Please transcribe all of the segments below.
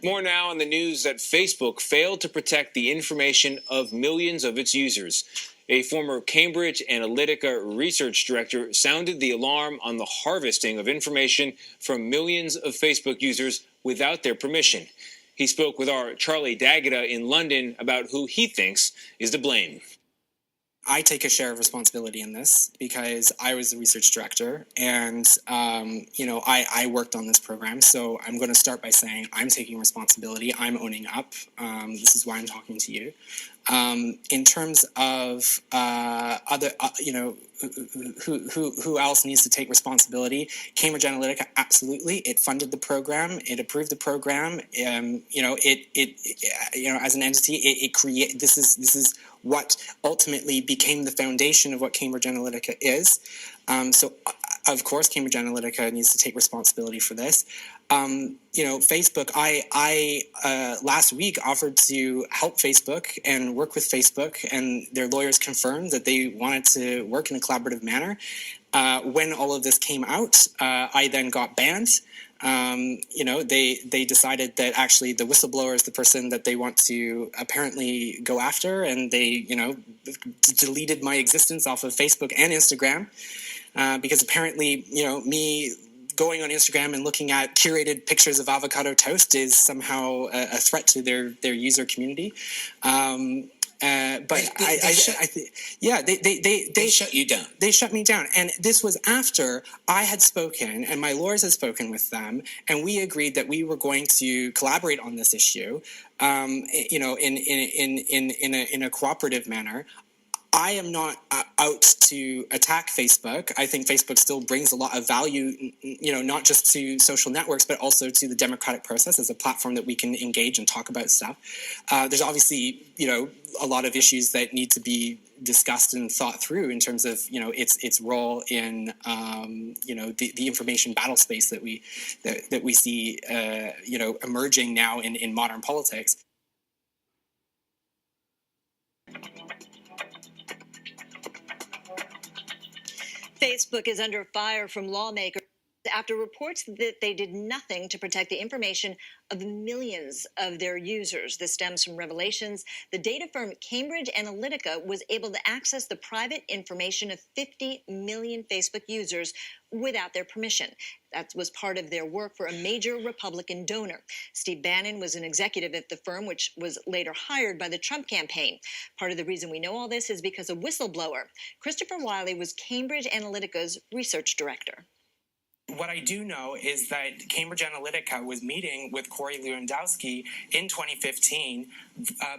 More now on the news that Facebook failed to protect the information of millions of its users. A former Cambridge Analytica research director sounded the alarm on the harvesting of information from millions of Facebook users without their permission. He spoke with our Charlie D'Agata in London about who he thinks is to blame. I take a share of responsibility in this because I was the research director and, I worked on this program. So I'm going to start by saying I'm taking responsibility. I'm owning up. This is why I'm talking to you. In terms of other, who else needs to take responsibility? Cambridge Analytica, absolutely. It funded the program. It approved the program. As an entity, it create. This is what ultimately became the foundation of what Cambridge Analytica is. So, of course, Cambridge Analytica needs to take responsibility for this. Facebook, I last week offered to help Facebook and work with Facebook, and their lawyers confirmed that they wanted to work in a collaborative manner. When all of this came out, I then got banned. They decided that actually the whistleblower is the person that they want to apparently go after, and they, deleted my existence off of Facebook and Instagram because apparently, me going on Instagram and looking at curated pictures of avocado toast is somehow a threat to their user community. They shut you down. They shut me down, and this was after I had spoken and my lawyers had spoken with them, and we agreed that we were going to collaborate on this issue, in a cooperative manner. I am not out to attack Facebook. I think Facebook still brings a lot of value, not just to social networks, but also to the democratic process as a platform that we can engage and talk about stuff. There's obviously, a lot of issues that need to be discussed and thought through in terms of, its role in, the information battle space that we see, emerging now in modern politics. Facebook is under fire from lawmakers after reports that they did nothing to protect the information of millions of their users. This stems from revelations. The data firm Cambridge Analytica was able to access the private information of 50 million Facebook users without their permission. That was part of their work for a major Republican donor. Steve Bannon was an executive at the firm, which was later hired by the Trump campaign. Part of the reason we know all this is because a whistleblower. Christopher Wiley was Cambridge Analytica's research director. What I do know is that Cambridge Analytica was meeting with Corey Lewandowski in 2015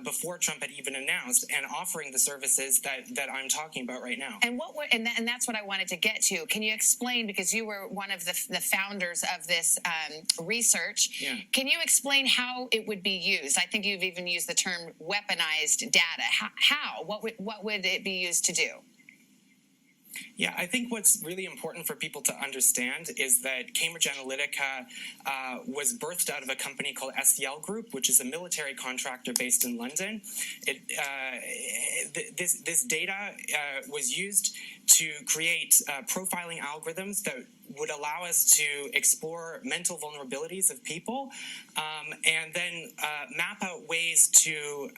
before Trump had even announced, and offering the services that I'm talking about right now. And and that's what I wanted to get to. Can you explain, because you were one of the founders of this research, Can you explain how it would be used? I think you've even used the term weaponized data. How? What would it be used to do? Yeah, I think what's really important for people to understand is that Cambridge Analytica was birthed out of a company called SDL Group, which is a military contractor based in London. This data was used to create profiling algorithms that would allow us to explore mental vulnerabilities of people, and then map out ways to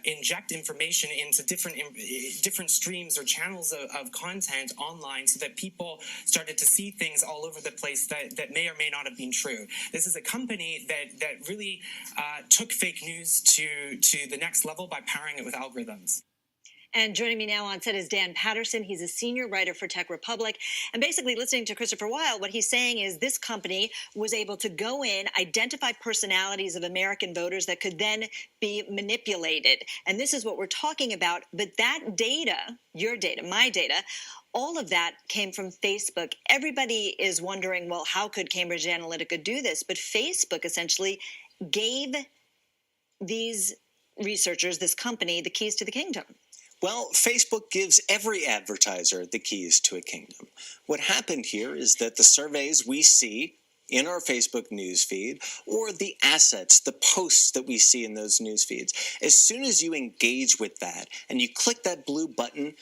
inject information into different streams or channels of content online, so that people started to see things all over the place that may or may not have been true. This is a company that really took fake news to the next level by powering it with algorithms. And joining me now on set is Dan Patterson. He's a senior writer for Tech Republic. And basically, listening to Christopher Weil, what he's saying is this company was able to go in, identify personalities of American voters that could then be manipulated. And this is what we're talking about. But that data, your data, my data, all of that came from Facebook. Everybody is wondering, well, how could Cambridge Analytica do this? But Facebook essentially gave these researchers, this company, the keys to the kingdom. Well, Facebook gives every advertiser the keys to a kingdom. What happened here is that the surveys we see in our Facebook newsfeed, or the assets, the posts that we see in those newsfeeds, as soon as you engage with that and you click that blue button,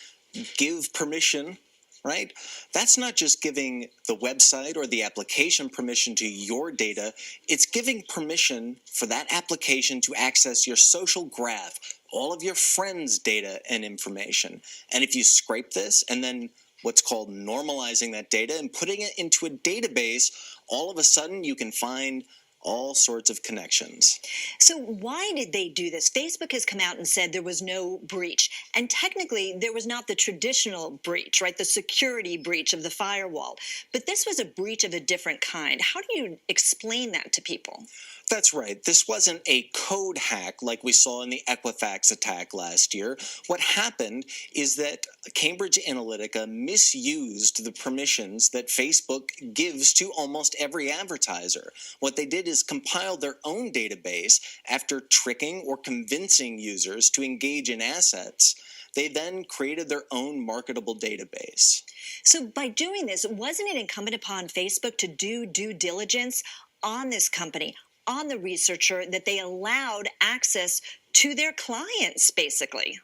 give permission right? That's not just giving the website or the application permission to your data, it's giving permission for that application to access your social graph, all of your friends' data and information. And if you scrape this and then what's called normalizing that data and putting it into a database, all of a sudden you can find all sorts of connections. So why did they do this? Facebook has come out and said there was no breach. And technically, there was not the traditional breach, right? The security breach of the firewall. But this was a breach of a different kind. How do you explain that to people? That's right. This wasn't a code hack like we saw in the Equifax attack last year. What happened is that Cambridge Analytica misused the permissions that Facebook gives to almost every advertiser. What they did is compile their own database after tricking or convincing users to engage in assets. They then created their own marketable database. So by doing this, wasn't it incumbent upon Facebook to do due diligence on this company, on the researcher, that they allowed access to their clients, basically?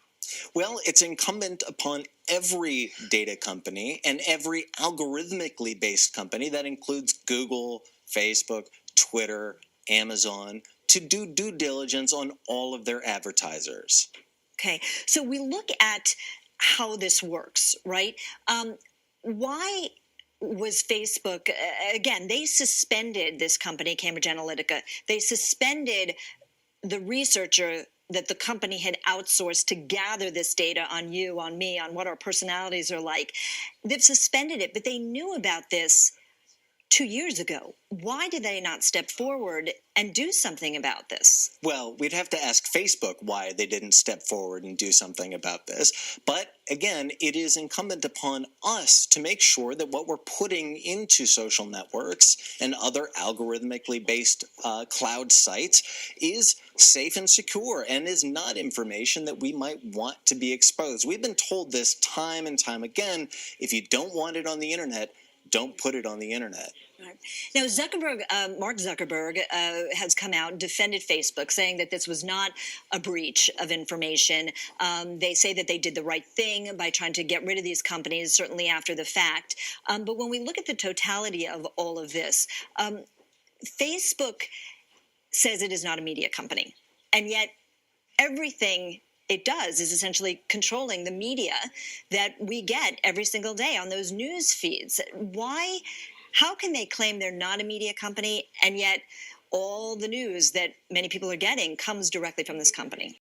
Well, it's incumbent upon every data company and every algorithmically based company, that includes Google, Facebook, Twitter, Amazon, to do due diligence on all of their advertisers. Okay, so we look at how this works, right? Why was Facebook, again, they suspended this company, Cambridge Analytica. They suspended the researcher that the company had outsourced to gather this data on you, on me, on what our personalities are like. They've suspended it, but they knew about this 2 years ago. Why did they not step forward and do something about this? Well, we'd have to ask Facebook why they didn't step forward and do something about this. But again, it is incumbent upon us to make sure that what we're putting into social networks and other algorithmically based cloud sites is safe and secure and is not information that we might want to be exposed. We've been told this time and time again. If you don't want it on the internet, don't put it on the internet. Right. Now, Mark Zuckerberg has come out and defended Facebook, saying that this was not a breach of information. They say that they did the right thing by trying to get rid of these companies, certainly after the fact. But when we look at the totality of all of this, Facebook says it is not a media company. And yet everything it does is essentially controlling the media that we get every single day on those news feeds. Why? How can they claim they're not a media company, and yet all the news that many people are getting comes directly from this company?